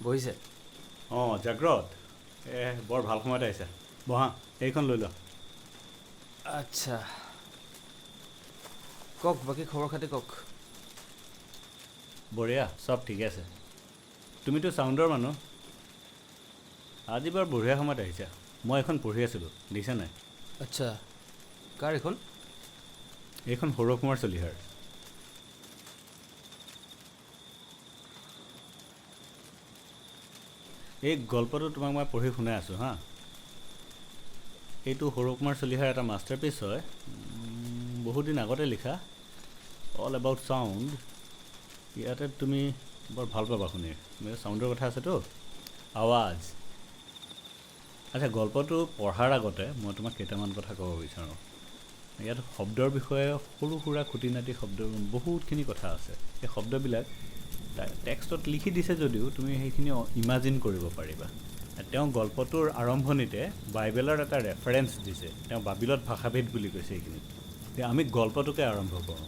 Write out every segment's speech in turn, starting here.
বহিছে অঁ জাগ্ৰত বৰ ভাল সময়ত আহিছে বহা এইখন লৈ লোৱা আচ্ছা কওক বাকী খবৰ খাতি কওক বঢ়িয়া চব ঠিকে আছে তুমিতো চাউণ্ডৰ মানুহ আজি বৰ বঢ়িয়া সময়ত আহিছা মই এখন পঢ়ি আছিলোঁ দেখিছা নাই আচ্ছা কাৰ এইখন এইখন সৌৰভ কুমাৰ চলিহাৰ এই গল্পটো তোমাক মই পঢ়ি শুনাই আছোঁ হা এইটো সৌৰভ কুমাৰ চলিহাৰ এটা মাষ্টাৰপিচ হয় বহুত দিন আগতে লিখা অল এবাউট চাউণ্ড ইয়াতে তুমি বৰ ভাল পাবা শুনি মোৰ চাউণ্ডৰ কথা আছেতো আৱাজ আচ্ছা গল্পটো পঢ়াৰ আগতে মই তোমাক কেইটামান কথা ক'ব বিচাৰোঁ ইয়াত শব্দৰ বিষয়ে সৰু সুৰা খুটি নাটি শব্দ বহুতখিনি কথা আছে সেই শব্দবিলাক টেক্সটত লিখি দিছে যদিও তুমি সেইখিনি ইমাজিন কৰিব পাৰিবা তেওঁ গল্পটোৰ আৰম্ভণিতে বাইবেলৰ এটা ৰেফাৰেঞ্চ দিছে তেওঁ বাবিলত ভাষাভেদ বুলি কৈছে এইখিনি আমি গল্পটোকে আৰম্ভ কৰোঁ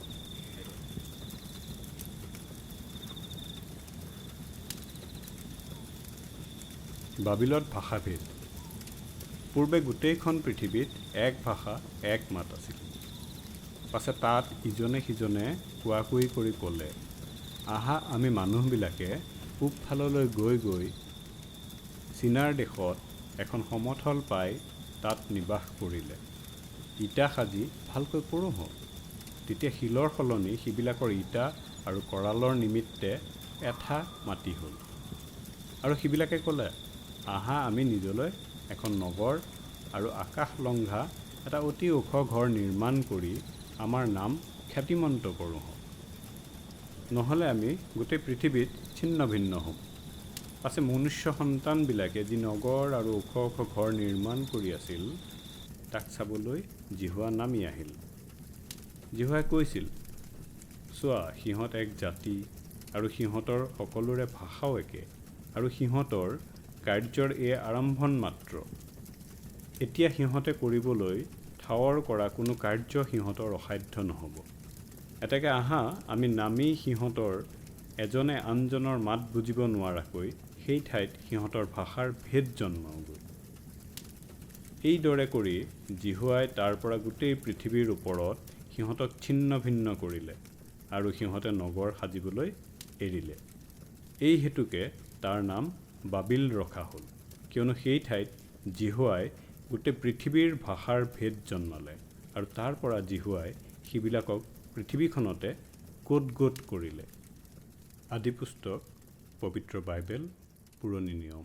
বাবিলত ভাষাভেদ পূৰ্বে গোটেইখন পৃথিৱীত এক ভাষা এক মাত আছিল পাছে তাত ইজনে সিজনে কোৱাকুই কৰি ক'লে আহা আমি মানুহবিলাকে পূবফাললৈ গৈ গৈ চীনাৰ দেশত এখন সমথল পাই তাত নিবাস কৰিলে ইটা সাজি ভালকৈ কৰোঁ হওক তেতিয়া শিলৰ সলনি সিবিলাকৰ ইটা আৰু কৰালৰ নিমিত্তে এঠা মাটি হ'ল আৰু সিবিলাকে ক'লে আহা আমি নিজলৈ এখন নগৰ আৰু আকাশলংঘা এটা অতি ওখ ঘৰ নিৰ্মাণ কৰি আমাৰ নাম খ্যাতিমন্ত কৰোঁ হওক নহ'লে আমি গোটেই পৃথিৱীত ছিন্ন ভিন্ন হ'ম পাছে মনুষ্য সন্তানবিলাকে যি নগৰ আৰু ওখ ওখ ঘৰ নিৰ্মাণ কৰি আছিল তাক চাবলৈ জিহুৱা নামি আহিল জিহুৱাই কৈছিল চোৱা সিহঁত এক জাতি আৰু সিহঁতৰ সকলোৰে ভাষাও একে আৰু সিহঁতৰ কাৰ্যৰ এই আৰম্ভণ মাত্ৰ এতিয়া সিহঁতে কৰিবলৈ ঠাৱৰ কৰা কোনো কাৰ্য সিহঁতৰ অসাধ্য নহ'ব এতেকে আহা আমি নামি সিহঁতৰ এজনে আনজনৰ মাত বুজিব নোৱাৰাকৈ সেই ঠাইত সিহঁতৰ ভাষাৰ ভেদ জন্মাওঁগৈ এইদৰে কৰি জিহুৱাই তাৰ পৰা গোটেই পৃথিৱীৰ ওপৰত সিহঁতক ছিন্ন ভিন্ন কৰিলে আৰু সিহঁতে নগৰ সাজিবলৈ এৰিলে এই হেতুকে তাৰ নাম বাবিল ৰখা হ'ল কিয়নো সেই ঠাইত জিহুৱাই গোটেই পৃথিৱীৰ ভাষাৰ ভেদ জন্মালে আৰু তাৰ পৰা জিহুৱাই সিবিলাকক পৃথিৱীখনতে গোট কৰিলে আদি পুস্তক পবিত্ৰ বাইবেল পুৰণি নিয়ম